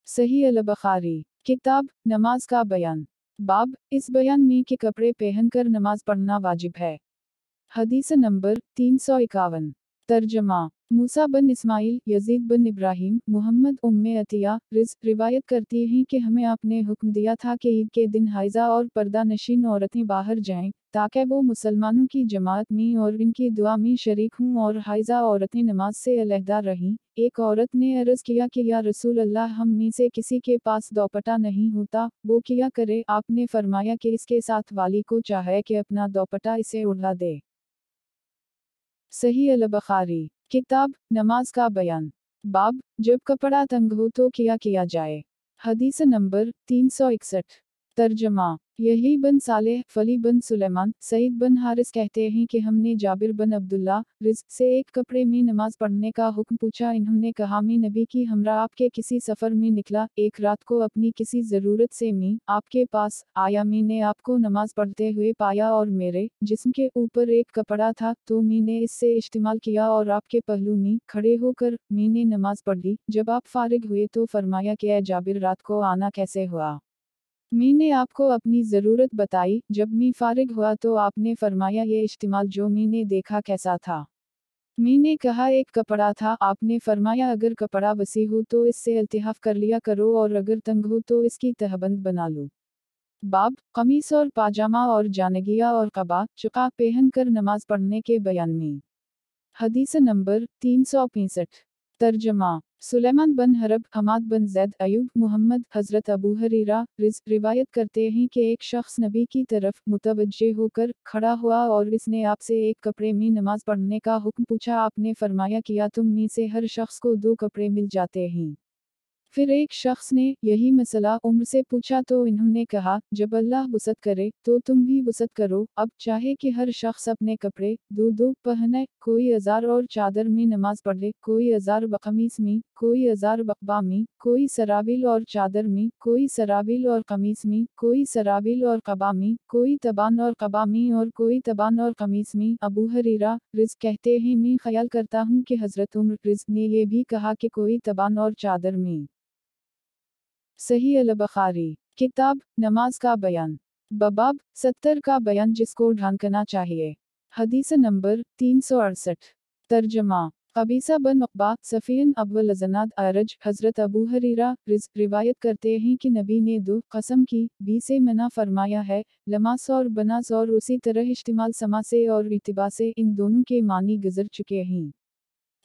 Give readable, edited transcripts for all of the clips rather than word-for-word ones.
सही अल-बुखारी किताब नमाज का बयान। बाब इस बयान में कि कपड़े पहनकर नमाज पढ़ना वाजिब है। हदीस नंबर 351। तर्जमा मूसा बिन इस्माइल, यजीद बिन इब्राहिम, मुहम्मद उम्मे अतिया रिवायत करती हैं कि हमें आपने हुक्म दिया था कि ईद के दिन हाइजा और पर्दा नशीन औरतें बाहर जाएं, ताकि वो मुसलमानों की जमात में और इनकी दुआ में शरीक हों और हाइजा औरतें नमाज से अलहदा रहीं। एक औरत ने अर्ज किया कि या रसूल अल्लाह, हम में से किसी के पास दोपट्टा नहीं होता, वो क्या करे? आपने फरमाया कि इसके साथ वाली को चाहे कि अपना दोपट्टा इसे उड़ा दे। सही अल-बुखारी किताब नमाज का बयान। बाब जब कपड़ा तंग हो तो क्या किया जाए। हदीस नंबर 361। तर्जमा यही बन सालेह, फली बन सुलेमान, सईद बन हारिस कहते हैं कि हमने जाबिर बन अब्दुल्ला से एक कपड़े में नमाज पढ़ने का हुक्म पूछा। इन्होंने कहा, मैं नबी की हमरा आपके किसी सफ़र में निकला, एक रात को अपनी किसी ज़रूरत से मैं आपके पास आया। मैंने आपको नमाज पढ़ते हुए पाया और मेरे जिस्म के ऊपर एक कपड़ा था, तो मैंने इससे इस्तेमाल किया और आपके पहलू में खड़े होकर मैंने नमाज पढ़ ली। जब आप फारिग हुए तो फरमाया कि ऐ जाबिर, रात को आना कैसे हुआ? मैंने आपको अपनी ज़रूरत बताई। जब मैं फारिग हुआ तो आपने फरमाया, ये इस्तेमाल जो मैंने देखा कैसा था? मैंने कहा, एक कपड़ा था। आपने फरमाया, अगर कपड़ा वसी हो तो इससे इल्तिहाफ कर लिया करो और अगर तंग हो तो इसकी तहबंद बना लो। बाब कमीज और पाजामा और जानगिया और कबा चुका पहनकर नमाज पढ़ने के बयान में। हदीस नंबर 365। तर्जमा सुलेमान बन हरब, हमाद बन जैद, अयूब, मुहम्मद, हज़रत अबू हुरैरा रिवायत करते हैं कि एक शख्स नबी की तरफ मुतवज्जे होकर खड़ा हुआ और इसने आपसे एक कपड़े में नमाज पढ़ने का हुक्म पूछा। आपने फरमाया, किया तुम में से हर शख्स को 2 कपड़े मिल जाते हैं? फिर एक शख्स ने यही मसला उम्र से पूछा तो इन्होंने कहा, जब अल्लाह वसअत करे तो तुम भी वसअत करो। अब चाहे कि हर शख्स अपने कपड़े 2-2 पहने, कोई अज़ार और चादर में नमाज पढ़े, कोई अज़ार व कमीज में, कोई अज़ार व कबा में, कोई सराविल और चादर में, कोई सराविल और कमीज में, कोई सराविल और कबा में, कोई तबान और कबा में और कोई तबान और कमीज में। अबू हुरैरा कहते हैं, मैं ख्याल करता हूँ कि हज़रत उमर ने ये भी कहा कि कोई तबान और चादर में। सही अल-बुखारी किताब नमाज का बयान। बाब 70 का बयान जिसको ढांकना चाहिए। हदीस नंबर 368। तर्जमा कबीसा बन उक़बा, सफ़ीन अव्वल अज़नाद अरज, हज़रत अबू हुरैरा रिवायत करते हैं कि नबी ने 2 कसम की बी से मना फरमाया है, लमास और बनास, और उसी तरह इस्तेमाल समा से और इत्तिबा से, इन दोनों के मानी गुज़र चुके हैं।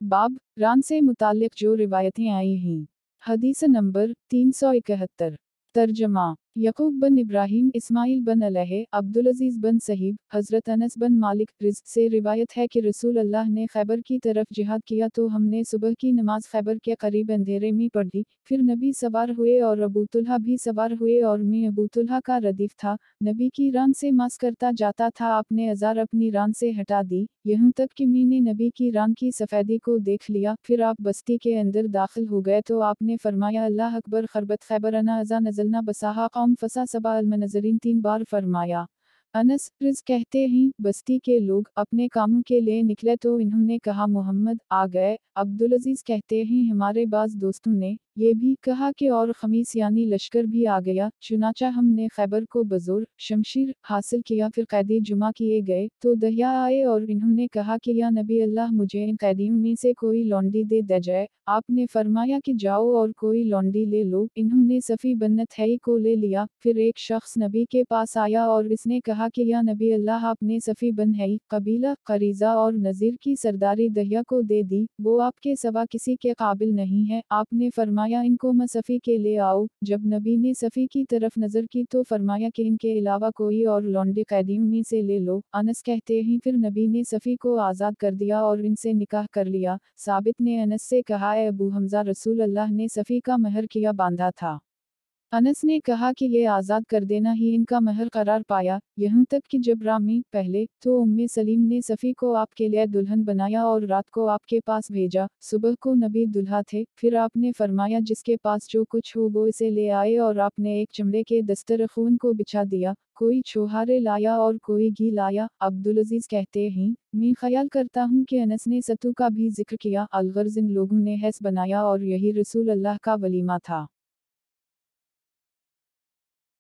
बाब रान से मुताल्लिक़ जो रिवायतें आई हैं। हदीस नंबर 371। तर्जमा यकूब बन इब्राहिम, इस्माइल बन अलह, अब्दुल अजीज़ बन सहीब, हज़रत अनस बन मालिक से रिवायत है कि रसूल अल्लाह ने खैबर की तरफ जिहाद किया तो हमने सुबह की नमाज खैबर के करीब अंधेरे में पढ़ ली। फिर नबी सवार हुए और अबू तुल्हा भी सवार हुए और मैं अबू तुल्हा का रदीफ था। नबी की रान से मास करता जाता था। आपने अज़ार अपनी रान से हटा दी, यहाँ तक कि मैंने नबी की रान की सफ़ेदी को देख लिया। फिर आप बस्ती के अंदर दाखिल हो गए तो आपने फरमाया, अल्लाह अकबर, खरबत खैबर अना अज़ा नज़लना बसाहा कौम फसा सबा अलमनज़रीन 3 बार फरमाया। अनस कहते हैं, बस्ती के लोग अपने कामों के लिए निकले तो इन्होंने कहा, मोहम्मद आ गए। अब्दुल अजीज़ कहते हैं, हमारे बाज़ दोस्तों ने ये भी कहा कि और खमीस यानी लश्कर भी आ गया। चुनाचा हमने खैबर को बज़ोर शमशीर हासिल किया। फिर कैदी जुमा किए गए तो दहिया आए और इन्होंने कहा कि या नबी अल्लाह, मुझे इन कैदियों में से कोई लौंडी दे जाए। आपने फरमाया कि जाओ और कोई लौंडी ले लो। इन्होंने सफ़ी बन्नत है को ले लिया। फिर एक शख्स नबी के पास आया और इसने कहा कि या नबी अल्लाह, आपने सफ़ी बन है कबीला करीज़ा और नज़ीर की सरदारी दहिया को दे दी, वो आपके सिवा किसी के काबिल नहीं है। आपने फरमाया, इनको मैं सफ़ी के ले आओ। जब नबी ने सफ़ी की तरफ नज़र की तो फरमाया कि इनके अलावा कोई और लौंडे कैदियों में से ले लो। अनस कहते हैं, फिर नबी ने सफ़ी को आज़ाद कर दिया और इनसे निकाह कर लिया। साबित ने अनस से कहा, ए अबू हमज़ा, रसूल अल्लाह ने सफ़ी का महर किया बांधा था। अनस ने कहा कि ये आज़ाद कर देना ही इनका महर करार पाया। यहाँ तक कि जब रामी पहले तो उम्मे सलीम ने सफ़ी को आपके लिए दुल्हन बनाया और रात को आपके पास भेजा। सुबह को नबी दुल्हा थे। फिर आपने फरमाया, जिसके पास जो कुछ हो वो इसे ले आए, और आपने एक चमड़े के दस्तरख़ून को बिछा दिया। कोई छोहारे लाया और कोई घी लाया। अब्दुल अजीज़ कहते हैं, मैं ख्याल करता हूँ कि अनस ने सत्तू का भी जिक्र किया। अलगर्ज़ इन लोगों ने हैस बनाया और यही रसूल अल्लाह का वलीमा था।